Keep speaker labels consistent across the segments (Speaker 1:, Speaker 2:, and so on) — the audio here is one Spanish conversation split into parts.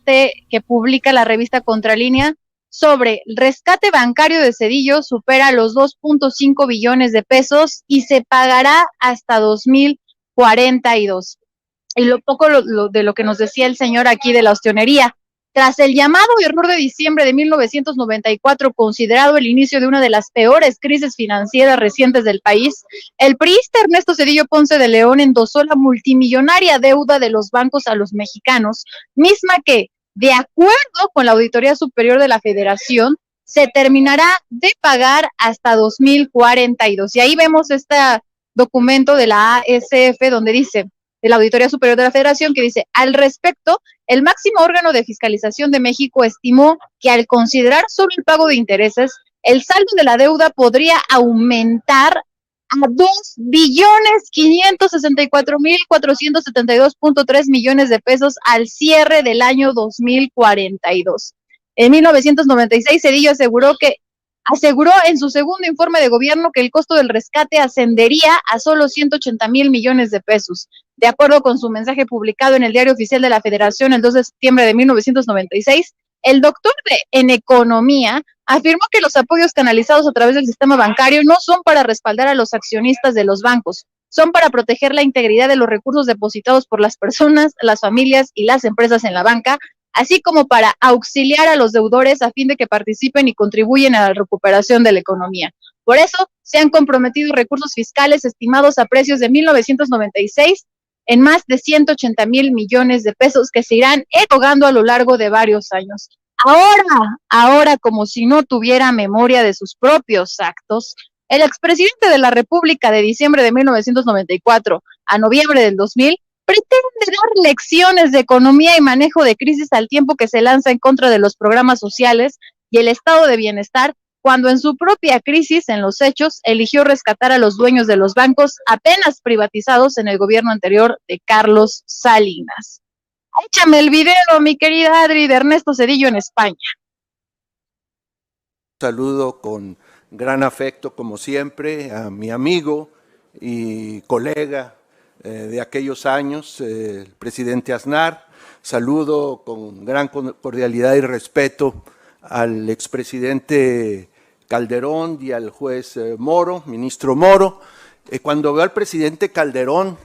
Speaker 1: reporte que publica la revista Contralínea sobre el rescate bancario de Zedillo supera los 2.5 billones de pesos y se pagará hasta 2042. Y lo poco de lo que nos decía el señor aquí de la ostionería. Tras el llamado error de diciembre de 1994, considerado el inicio de una de las peores crisis financieras recientes del país, el priista Ernesto Zedillo Ponce de León endosó la multimillonaria deuda de los bancos a los mexicanos, misma que, de acuerdo con la Auditoría Superior de la Federación, se terminará de pagar hasta 2042. Y ahí vemos este documento de la ASF donde dice, de la Auditoría Superior de la Federación, que dice, al respecto, el máximo órgano de fiscalización de México estimó que al considerar solo el pago de intereses, el saldo de la deuda podría aumentar a 2.564.472.3 millones de pesos al cierre del año 2042. En 1996, Zedillo aseguró en su segundo informe de gobierno que el costo del rescate ascendería a solo 180,000 millones de pesos. De acuerdo con su mensaje publicado en el Diario Oficial de la Federación el 2 de septiembre de 1996, el doctor en economía afirmó que los apoyos canalizados a través del sistema bancario no son para respaldar a los accionistas de los bancos, son para proteger la integridad de los recursos depositados por las personas, las familias y las empresas en la banca, así como para auxiliar a los deudores a fin de que participen y contribuyen a la recuperación de la economía. Por eso, se han comprometido recursos fiscales estimados a precios de 1996 en más de 180,000 millones de pesos que se irán erogando a lo largo de varios años. Ahora, como si no tuviera memoria de sus propios actos, el expresidente de la República de diciembre de 1994 a noviembre del 2000 pretende dar lecciones de economía y manejo de crisis al tiempo que se lanza en contra de los programas sociales y el estado de bienestar, cuando en su propia crisis, en los hechos, eligió rescatar a los dueños de los bancos apenas privatizados en el gobierno anterior de Carlos Salinas. Échame el video, mi querida Adri, de Ernesto Zedillo en España.
Speaker 2: Saludo con gran afecto, como siempre, a mi amigo y colega de aquellos años, el presidente Aznar. Saludo con gran cordialidad y respeto al expresidente Calderón y al juez Moro, ministro Moro. Cuando veo al presidente Calderón,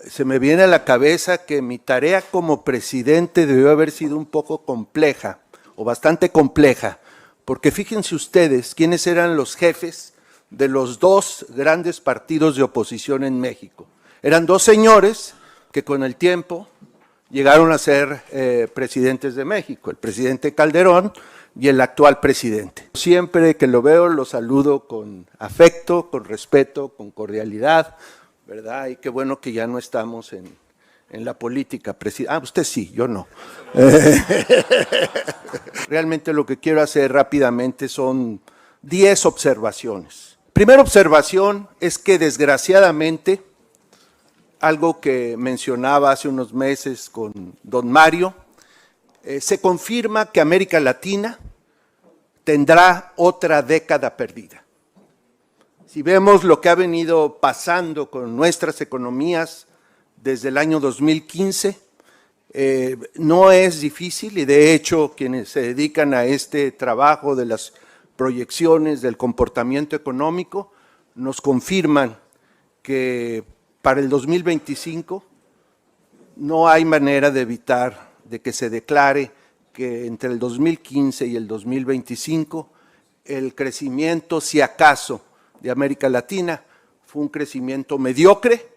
Speaker 2: se me viene a la cabeza que mi tarea como presidente debió haber sido un poco compleja, o bastante compleja, porque fíjense ustedes quiénes eran los jefes de los dos grandes partidos de oposición en México. Eran dos señores que con el tiempo llegaron a ser presidentes de México, el presidente Calderón y el actual presidente. Siempre que lo veo lo saludo con afecto, con respeto, con cordialidad, ¿verdad? Y qué bueno que ya no estamos en la política. Usted sí, yo no. Realmente lo que quiero hacer rápidamente son 10 observaciones. Primera observación es que desgraciadamente, algo que mencionaba hace unos meses con don Mario, se confirma que América Latina tendrá otra década perdida. Si vemos lo que ha venido pasando con nuestras economías desde el año 2015, no es difícil, y de hecho quienes se dedican a este trabajo de las proyecciones del comportamiento económico nos confirman que para el 2025 no hay manera de evitar de que se declare que entre el 2015 y el 2025 el crecimiento, si acaso, de América Latina fue un crecimiento mediocre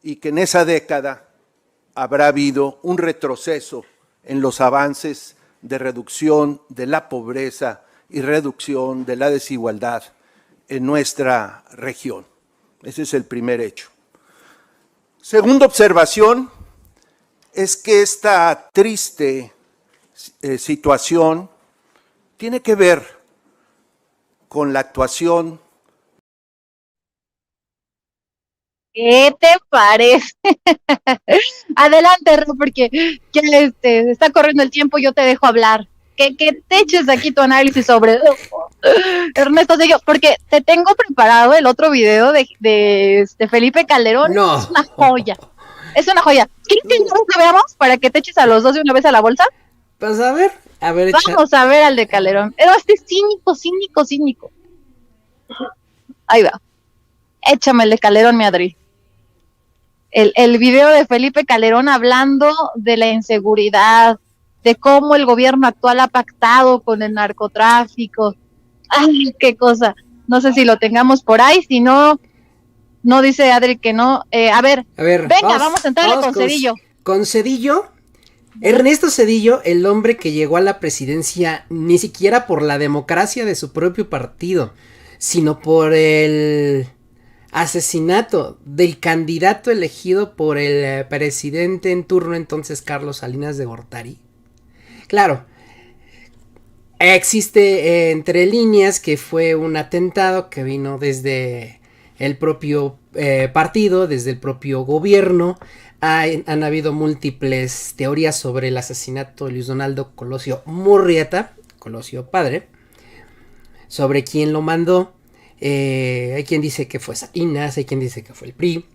Speaker 2: y que en esa década habrá habido un retroceso en los avances de reducción de la pobreza y reducción de la desigualdad en nuestra región. Ese es el primer hecho. Segunda observación es que esta triste situación tiene que ver con la actuación.
Speaker 1: ¿Qué te parece? Adelante, Ro, porque está corriendo el tiempo, yo te dejo hablar. Que te eches aquí tu análisis sobre Ernesto Zedillo, porque te tengo preparado el otro video de Felipe Calderón.
Speaker 3: No.
Speaker 1: Es una joya. Es una joya. ¿Quieres que lo veamos para que te eches a los dos de una vez a la bolsa?
Speaker 3: Pues a ver,
Speaker 1: Vamos a ver al de Calderón. Pero este cínico. Ahí va. Échame el de Calderón, mi Adri. El video de Felipe Calderón hablando de la inseguridad, de cómo el gobierno actual ha pactado con el narcotráfico. ¡Ay, qué cosa! No sé si lo tengamos por ahí, si no, no dice Adri que no. A ver, venga, vamos a entrarle con Zedillo.
Speaker 3: Con Zedillo, Ernesto Zedillo, el hombre que llegó a la presidencia ni siquiera por la democracia de su propio partido, sino por el asesinato del candidato elegido por el presidente en turno entonces, Carlos Salinas de Gortari. Claro, existe entre líneas que fue un atentado que vino desde el propio partido, desde el propio gobierno. Han habido múltiples teorías sobre el asesinato de Luis Donaldo Colosio Murrieta, Colosio padre, sobre quién lo mandó. Hay quien dice que fue Salinas, hay quien dice que fue el PRI,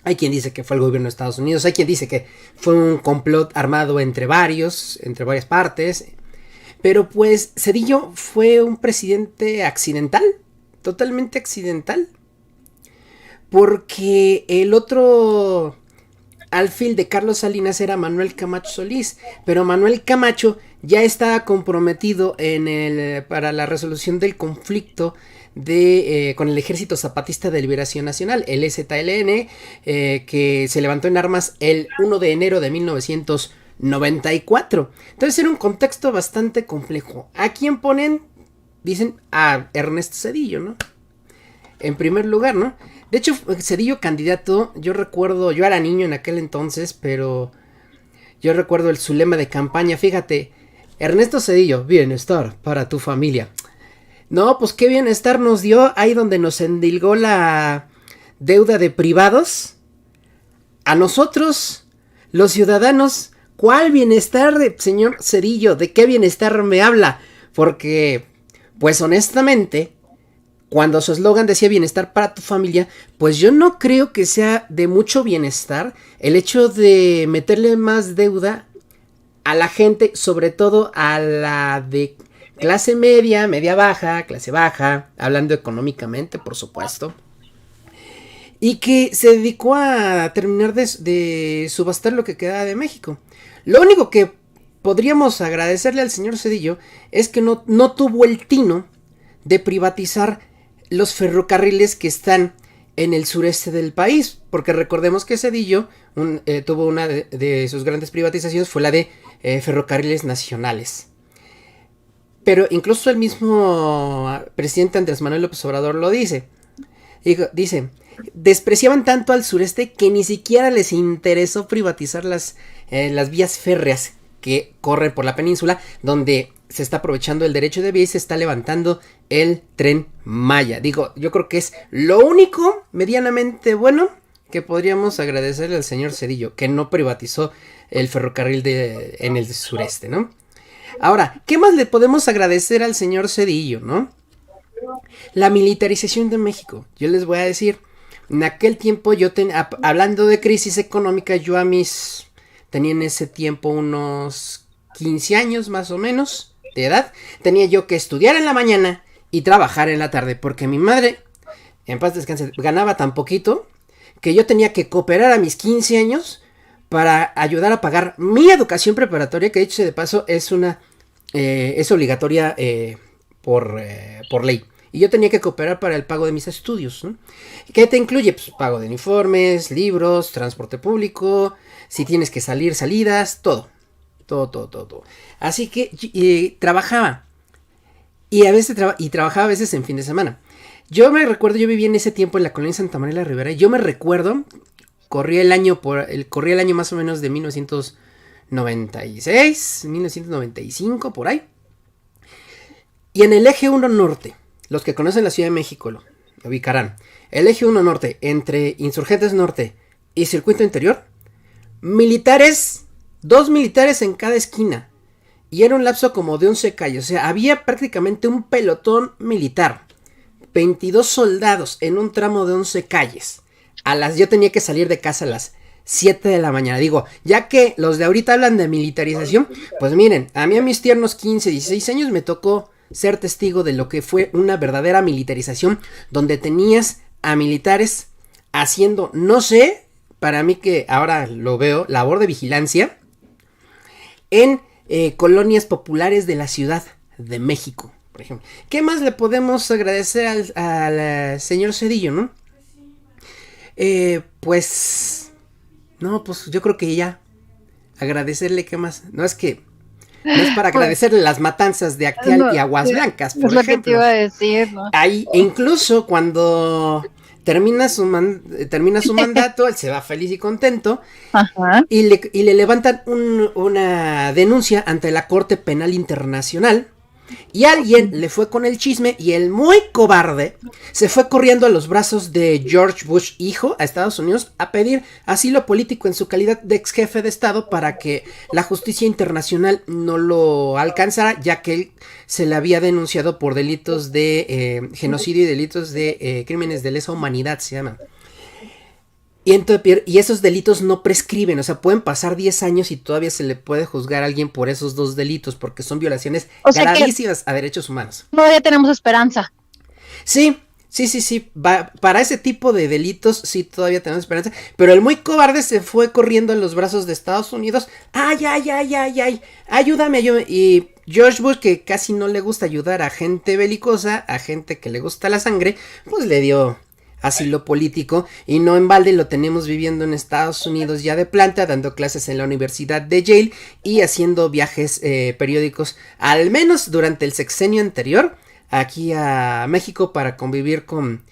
Speaker 3: hay quien dice que fue el gobierno de Estados Unidos, hay quien dice que fue un complot armado entre varias partes. Pero pues Zedillo fue un presidente accidental, totalmente accidental, porque el otro alfil de Carlos Salinas era Manuel Camacho Solís, pero Manuel Camacho ya estaba comprometido para la resolución del conflicto con el Ejército Zapatista de Liberación Nacional, el EZLN, que se levantó en armas el 1 de enero de 1994. Entonces era un contexto bastante complejo. ¿A quién ponen? Dicen a Ernesto Zedillo, ¿no? En primer lugar, ¿no? De hecho, Zedillo candidato, yo era niño en aquel entonces, pero yo recuerdo su lema de campaña, fíjate, Ernesto Zedillo, bienestar para tu familia. No, pues qué bienestar nos dio ahí donde nos endilgó la deuda de privados. A nosotros, los ciudadanos, ¿cuál bienestar, señor Zedillo? ¿De qué bienestar me habla? Porque, pues honestamente, cuando su eslogan decía bienestar para tu familia, pues yo no creo que sea de mucho bienestar el hecho de meterle más deuda a la gente, sobre todo a la de clase media, media baja, clase baja, hablando económicamente, por supuesto, y que se dedicó a terminar de subastar lo que quedaba de México. Lo único que podríamos agradecerle al señor Zedillo es que no tuvo el tino de privatizar los ferrocarriles que están en el sureste del país, porque recordemos que Zedillo tuvo una de sus grandes privatizaciones, fue la de ferrocarriles nacionales. Pero incluso el mismo presidente Andrés Manuel López Obrador lo dice. Dice, despreciaban tanto al sureste que ni siquiera les interesó privatizar las vías férreas que corren por la península, donde se está aprovechando el derecho de vía y se está levantando el Tren Maya. Yo creo que es lo único medianamente bueno que podríamos agradecerle al señor Zedillo, que no privatizó el ferrocarril en el sureste, ¿no? Ahora, ¿qué más le podemos agradecer al señor Zedillo, no? La militarización de México. Yo les voy a decir, en aquel tiempo hablando de crisis económica, tenía en ese tiempo unos 15 años más o menos de edad. Tenía yo que estudiar en la mañana y trabajar en la tarde, porque mi madre, en paz descanse, ganaba tan poquito que yo tenía que cooperar a mis 15 años para ayudar a pagar mi educación preparatoria, que dicho sea de paso es obligatoria por ley. Y yo tenía que cooperar para el pago de mis estudios, ¿no? ¿Qué te incluye? Pues pago de uniformes, libros, transporte público, si tienes que salir, salidas, todo. Así que trabajaba. Y trabajaba a veces en fin de semana. Yo vivía en ese tiempo en la colonia Santa María de la Ribera. Yo me recuerdo, corría el año más o menos de 1996, 1995, por ahí. Y en el eje 1 norte, los que conocen la Ciudad de México lo ubicarán. El eje 1 norte, entre Insurgentes Norte y Circuito Interior, dos militares en cada esquina. Y era un lapso como de 11 calles. O sea, había prácticamente un pelotón militar. 22 soldados en un tramo de 11 calles. Yo tenía que salir de casa a las 7 de la mañana. Digo, ya que los de ahorita hablan de militarización, pues miren, a mí a mis tiernos 15, 16 años me tocó ser testigo de lo que fue una verdadera militarización, donde tenías a militares haciendo, no sé, para mí que ahora lo veo, labor de vigilancia en colonias populares de la Ciudad de México, por ejemplo. ¿Qué más le podemos agradecer al señor Zedillo, no? Pues... No, pues yo creo que ya. Agradecerle, ¿qué más? No es para agradecerle las matanzas de Acteal y Aguas Blancas, por ejemplo.
Speaker 1: Es lo que te iba a decir, ¿no?
Speaker 3: Ahí, incluso cuando termina su mandato, él se va feliz y contento.
Speaker 1: Ajá.
Speaker 3: Y le levantan una denuncia ante la Corte Penal Internacional. Y alguien le fue con el chisme y el muy cobarde se fue corriendo a los brazos de George Bush hijo a Estados Unidos a pedir asilo político en su calidad de ex jefe de estado para que la justicia internacional no lo alcanzara, ya que él se le había denunciado por delitos de genocidio y delitos de crímenes de lesa humanidad, se llaman. Y esos delitos no prescriben, o sea, pueden pasar 10 años y todavía se le puede juzgar a alguien por esos dos delitos, porque son violaciones gravísimas a derechos humanos.
Speaker 1: Todavía tenemos esperanza.
Speaker 3: Sí. Para ese tipo de delitos sí todavía tenemos esperanza, pero el muy cobarde se fue corriendo a los brazos de Estados Unidos. ¡Ay! Ayúdame. Y George Bush, que casi no le gusta ayudar a gente belicosa, a gente que le gusta la sangre, pues le dio asilo político, y no en balde lo tenemos viviendo en Estados Unidos ya de planta, dando clases en la Universidad de Yale y haciendo viajes periódicos, al menos durante el sexenio anterior, aquí a México para convivir con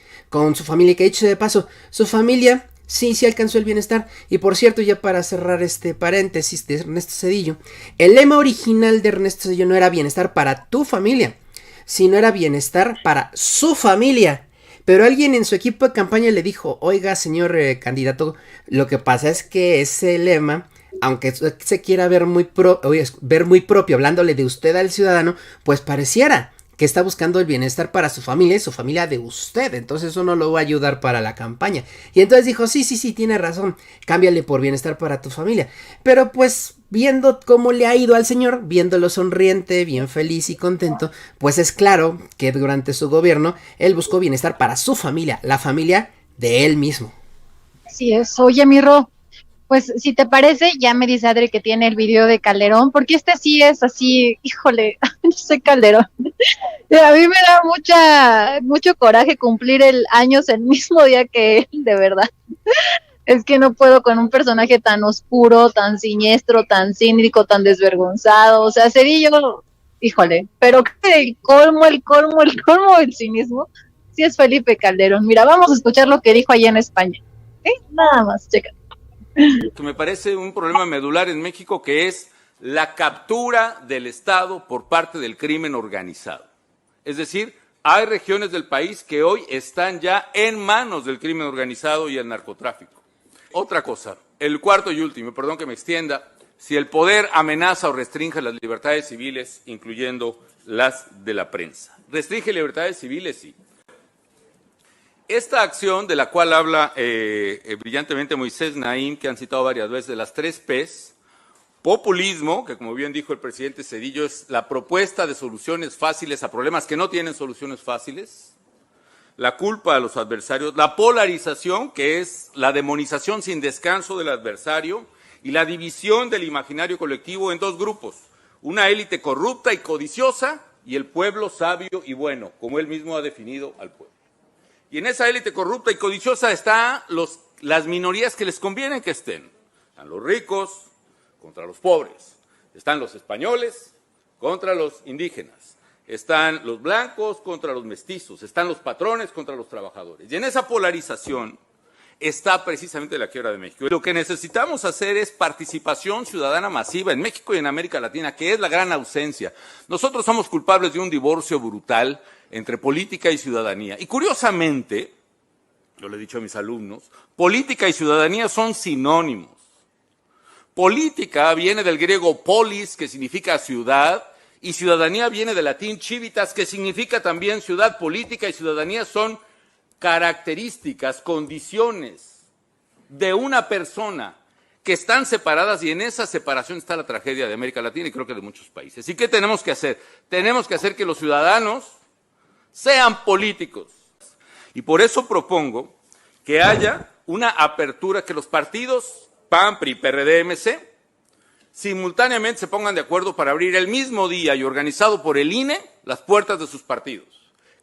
Speaker 3: su familia, que dicho de paso, su familia sí alcanzó el bienestar. Y por cierto, ya para cerrar este paréntesis de Ernesto Zedillo, el lema original de Ernesto Zedillo no era bienestar para tu familia, sino era bienestar para su familia. Pero alguien en su equipo de campaña le dijo, oiga, señor candidato, lo que pasa es que ese lema, aunque se quiera ver muy propio, hablándole de usted al ciudadano, pues pareciera que está buscando el bienestar para su familia y su familia de usted, entonces eso no lo va a ayudar para la campaña. Y entonces dijo, sí, tiene razón, cámbiale por bienestar para tu familia. Pero pues viendo cómo le ha ido al señor, viéndolo sonriente, bien feliz y contento, pues es claro que durante su gobierno él buscó bienestar para su familia, la familia de él mismo.
Speaker 1: Así es. Oye, Mirro, pues si te parece, ya me dice Adri que tiene el video de Calderón, porque este sí es así, híjole, no sé, Calderón. A mí me da mucho coraje cumplir el años el mismo día que él, de verdad. Es que no puedo con un personaje tan oscuro, tan siniestro, tan cínico, tan desvergonzado. O sea, Zedillo, híjole, pero el colmo del cinismo, sí es Felipe Calderón. Mira, vamos a escuchar lo que dijo allá en España. Nada más, checa.
Speaker 4: Que me parece un problema medular en México, que es la captura del Estado por parte del crimen organizado. Es decir, hay regiones del país que hoy están ya en manos del crimen organizado y el narcotráfico. Otra cosa, el cuarto y último, perdón que me extienda, si el poder amenaza o restringe las libertades civiles, incluyendo las de la prensa. ¿Restringe libertades civiles? Sí. Esta acción de la cual habla brillantemente Moisés Naim, que han citado varias veces, de las 3 Ps, populismo, que como bien dijo el presidente Zedillo, es la propuesta de soluciones fáciles a problemas que no tienen soluciones fáciles, la culpa a los adversarios, la polarización, que es la demonización sin descanso del adversario, y la división del imaginario colectivo en 2 grupos, una élite corrupta y codiciosa y el pueblo sabio y bueno, como él mismo ha definido al pueblo. Y en esa élite corrupta y codiciosa están las minorías que les conviene que estén. Están los ricos contra los pobres, están los españoles contra los indígenas, están los blancos contra los mestizos, están los patrones contra los trabajadores. Y en esa polarización está precisamente la quiebra de México. Y lo que necesitamos hacer es participación ciudadana masiva en México y en América Latina, que es la gran ausencia. Nosotros somos culpables de un divorcio brutal entre política y ciudadanía. Y curiosamente, yo le he dicho a mis alumnos, política y ciudadanía son sinónimos. Política viene del griego polis, que significa ciudad, y ciudadanía viene del latín civitas, que significa también ciudad. Política y ciudadanía son características, condiciones de una persona que están separadas y en esa separación está la tragedia de América Latina y creo que de muchos países. ¿Y qué tenemos que hacer? Tenemos que hacer que los ciudadanos sean políticos. Y por eso propongo que haya una apertura, que los partidos PAN, PRI, PRD, MC, simultáneamente se pongan de acuerdo para abrir el mismo día y organizado por el INE las puertas de sus partidos.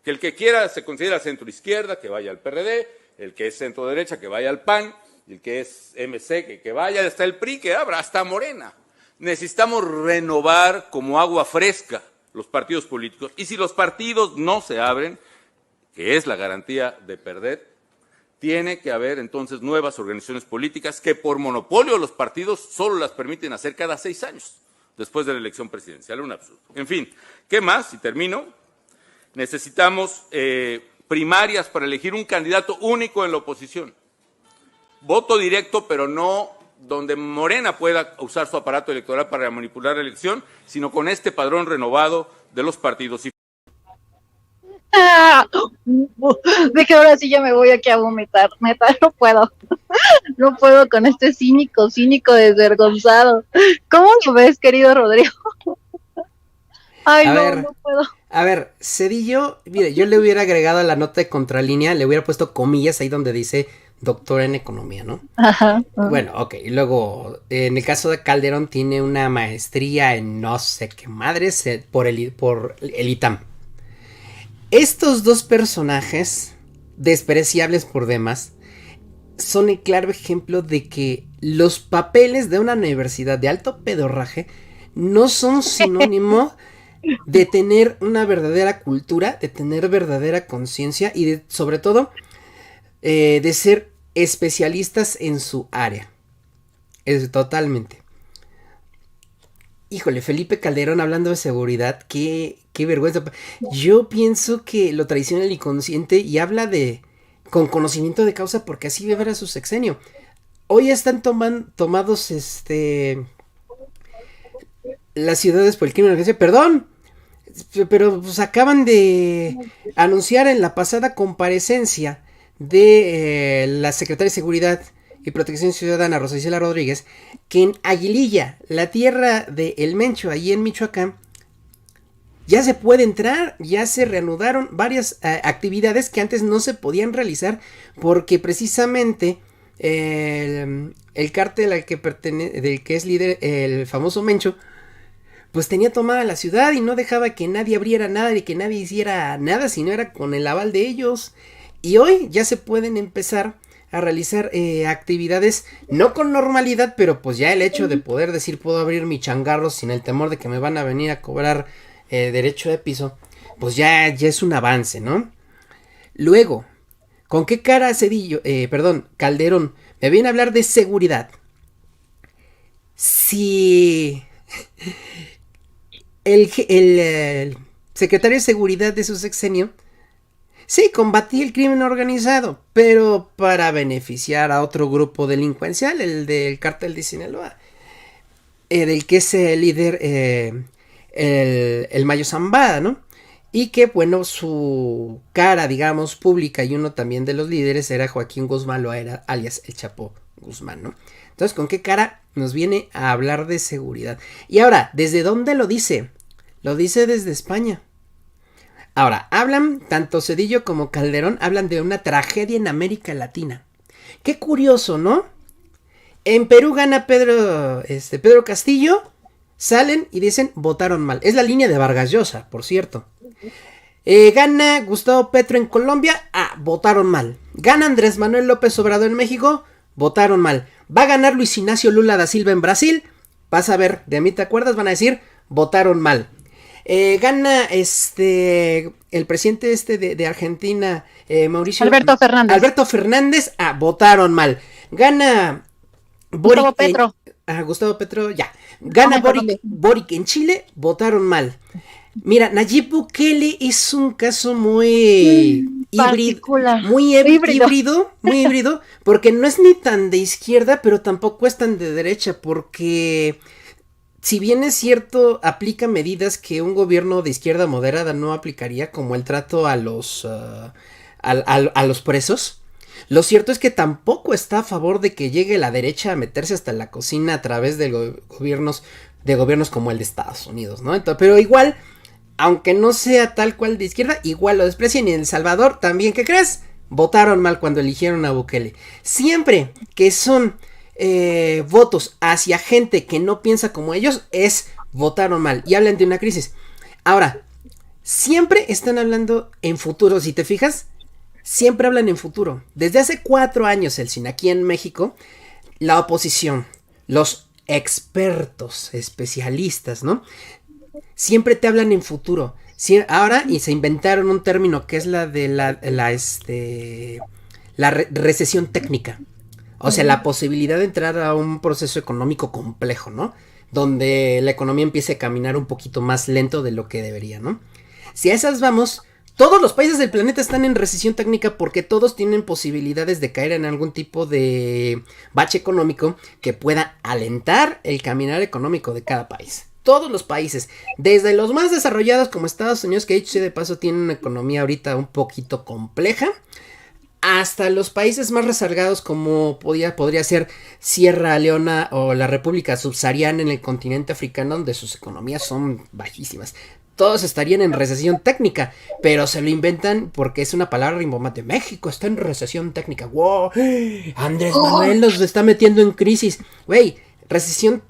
Speaker 4: Que el que quiera se considera centro izquierda, que vaya al PRD, el que es centro derecha, que vaya al PAN, y el que es MC, que vaya hasta el PRI, que abra hasta Morena. Necesitamos renovar como agua fresca los partidos políticos. Y si los partidos no se abren, que es la garantía de perder, tiene que haber entonces nuevas organizaciones políticas que por monopolio los partidos solo las permiten hacer cada 6 años, después de la elección presidencial, un absurdo. En fin, ¿qué más? Y termino. Necesitamos primarias para elegir un candidato único en la oposición. Voto directo, pero no donde Morena pueda usar su aparato electoral para manipular la elección, sino con este padrón renovado de los partidos.
Speaker 1: De que ahora sí ya me voy aquí a vomitar, neta, no puedo. No puedo con este cínico desvergonzado. ¿Cómo lo ves, querido Rodrigo? Ay, no puedo.
Speaker 3: A ver, Zedillo, mire, yo le hubiera agregado a la nota de contralínea, le hubiera puesto comillas ahí donde dice doctora en economía, ¿no?
Speaker 1: Ajá.
Speaker 3: Bueno, ok, y luego, en el caso de Calderón tiene una maestría en no sé qué madres por el ITAM. Estos dos personajes, despreciables por demás, son el claro ejemplo de que los papeles de una universidad de alto pedorraje no son sinónimo de tener una verdadera cultura, de tener verdadera conciencia y de, sobre todo, de ser especialistas en su área. Es totalmente. Híjole, Felipe Calderón hablando de seguridad, qué vergüenza. Yo pienso que lo traiciona el inconsciente y habla con conocimiento de causa porque así va a ver su sexenio. Hoy están tomados las ciudades por el crimen organizado. Perdón, pero pues acaban de anunciar en la pasada comparecencia de la secretaria de Seguridad y Protección Ciudadana, Rosa Isela Rodríguez, que en Aguililla, la tierra de El Mencho, allí en Michoacán, ya se puede entrar, ya se reanudaron varias actividades que antes no se podían realizar porque precisamente el cártel al que del que es líder el famoso Mencho, pues tenía tomada la ciudad y no dejaba que nadie abriera nada y que nadie hiciera nada si no era con el aval de ellos. Y hoy ya se pueden empezar a realizar actividades no con normalidad, pero pues ya el hecho de poder decir puedo abrir mi changarro sin el temor de que me van a venir a cobrar derecho de piso, pues ya es un avance, ¿no? Luego, ¿con qué cara Calderón me viene a hablar de seguridad? Si el secretario de Seguridad de su sexenio sí, combatí el crimen organizado, pero para beneficiar a otro grupo delincuencial, el del cártel de Sinaloa, del que es el líder, el Mayo Zambada, ¿no? Y que, bueno, su cara, digamos, pública y uno también de los líderes era Joaquín Guzmán Loera, alias el Chapo Guzmán, ¿no? Entonces, ¿con qué cara nos viene a hablar de seguridad? Y ahora, ¿desde dónde lo dice? Lo dice desde España. Ahora, hablan, tanto Zedillo como Calderón, hablan de una tragedia en América Latina. Qué curioso, ¿no? En Perú gana Pedro Castillo, salen y dicen, votaron mal. Es la línea de Vargas Llosa, por cierto. Gana Gustavo Petro en Colombia, votaron mal. Gana Andrés Manuel López Obrador en México, votaron mal. Va a ganar Luis Ignacio Lula da Silva en Brasil, vas a ver, de mí te acuerdas, van a decir, votaron mal. Gana el presidente de Argentina, Mauricio
Speaker 1: Alberto
Speaker 3: Fernández, votaron mal. Gana
Speaker 1: Gustavo Petro.
Speaker 3: Gustavo Petro, ya. Gana Boric en Chile, votaron mal. Mira, Nayib Bukele es un caso muy híbrido, porque no es ni tan de izquierda, pero tampoco es tan de derecha, porque si bien es cierto, aplica medidas que un gobierno de izquierda moderada no aplicaría, como el trato a los presos, Lo cierto es que tampoco está a favor de que llegue la derecha a meterse hasta la cocina a través de gobiernos como el de Estados Unidos, ¿no? Entonces, pero igual, aunque no sea tal cual de izquierda, igual lo desprecian. Y en El Salvador también, ¿qué crees? Votaron mal cuando eligieron a Bukele. Siempre que son votos hacia gente que no piensa como ellos, votaron mal y hablan de una crisis. Ahora, siempre están hablando en futuro, si te fijas, siempre hablan en futuro. Desde hace 4 años, Elsin, aquí en México, la oposición, los expertos, especialistas, ¿no? Siempre te hablan en futuro. Ahora, y se inventaron un término que es la de la recesión técnica. O sea, la posibilidad de entrar a un proceso económico complejo, ¿no? Donde la economía empiece a caminar un poquito más lento de lo que debería, ¿no? Si a esas vamos, todos los países del planeta están en recesión técnica porque todos tienen posibilidades de caer en algún tipo de bache económico que pueda alentar el caminar económico de cada país. Todos los países, desde los más desarrollados como Estados Unidos, que dicho sea de paso tienen una economía ahorita un poquito compleja, hasta los países más rezagados como podría ser Sierra Leona o la República Subsahariana en el continente africano, donde sus economías son bajísimas. Todos estarían en recesión técnica, pero se lo inventan porque es una palabra rimbombante. México está en recesión técnica. ¡Wow! Andrés Manuel nos está metiendo en crisis. Güey, recesión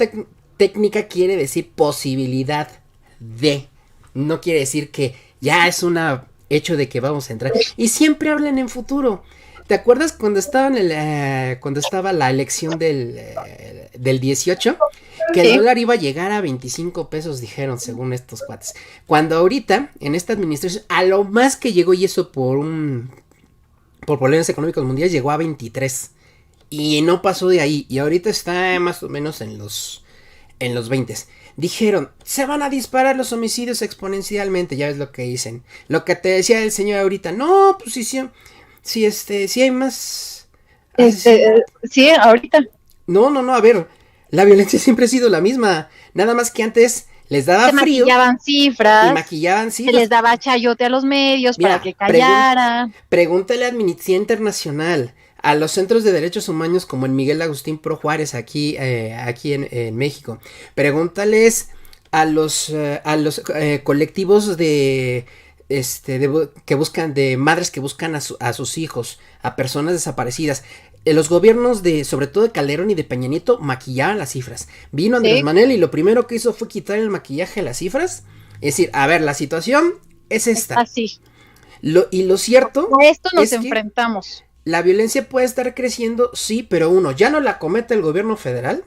Speaker 3: técnica quiere decir posibilidad de. No quiere decir que ya es una hecho de que vamos a entrar. Y siempre hablan en futuro. ¿Te acuerdas cuando estaba la elección del 18? Que el dólar iba a llegar a 25 pesos, dijeron, según estos cuates. Cuando ahorita, en esta administración, a lo más que llegó, y eso por problemas económicos mundiales, llegó a 23. Y no pasó de ahí. Y ahorita está más o menos en los 20. Dijeron, se van a disparar los homicidios exponencialmente. Ya ves lo que dicen. Lo que te decía el señor ahorita. No, pues sí hay más.
Speaker 1: Sí, ahorita.
Speaker 3: No, a ver. La violencia siempre ha sido la misma. Nada más que antes les daba frío.
Speaker 1: Maquillaban cifras.
Speaker 3: Y maquillaban cifras.
Speaker 1: Se les daba chayote a los medios. Mira, para que callaran.
Speaker 3: Pregúntale a Amnistía Internacional, a los centros de derechos humanos como el Miguel Agustín Pro Juárez aquí en México. Pregúntales a los colectivos que buscan, de madres que buscan a sus hijos, a personas desaparecidas. Los gobiernos sobre todo de Calderón y de Peña Nieto, maquillaban las cifras. Vino Andrés Manuel y lo primero que hizo fue quitar el maquillaje a las cifras. Es decir, a ver, la situación es esta.
Speaker 1: Así.
Speaker 3: Lo cierto
Speaker 1: a esto nos enfrentamos.
Speaker 3: La violencia puede estar creciendo, sí, pero 1, ya no la comete el gobierno federal,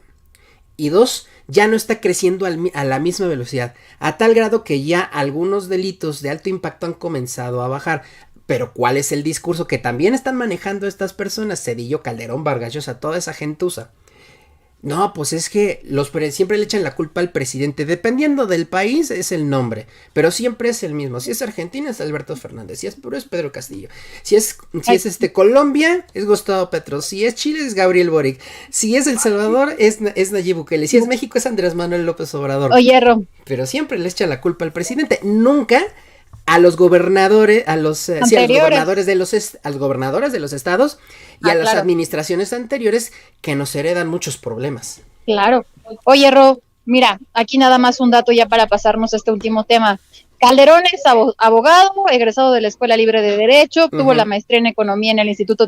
Speaker 3: y 2, ya no está creciendo a la misma velocidad, a tal grado que ya algunos delitos de alto impacto han comenzado a bajar. Pero ¿cuál es el discurso que también están manejando estas personas? Cedillo, Calderón, Vargas Llosa, toda esa gente usa. No, pues es que siempre le echan la culpa al presidente. Dependiendo del país es el nombre, pero siempre es el mismo. Si es Argentina es Alberto Fernández, si es Perú es Pedro Castillo, si es Colombia es Gustavo Petro, si es Chile es Gabriel Boric, si es El Salvador es Nayib Bukele, si es México es Andrés Manuel López Obrador.
Speaker 1: Oye, Ro.
Speaker 3: Pero siempre le echan la culpa al presidente, nunca a los gobernadores, a los gobernadores de los estados y a las administraciones anteriores que nos heredan muchos problemas.
Speaker 1: Claro. Oye, Ro, mira, aquí nada más un dato ya para pasarnos a este último tema. Calderón es abogado, egresado de la Escuela Libre de Derecho, obtuvo la maestría en Economía en el Instituto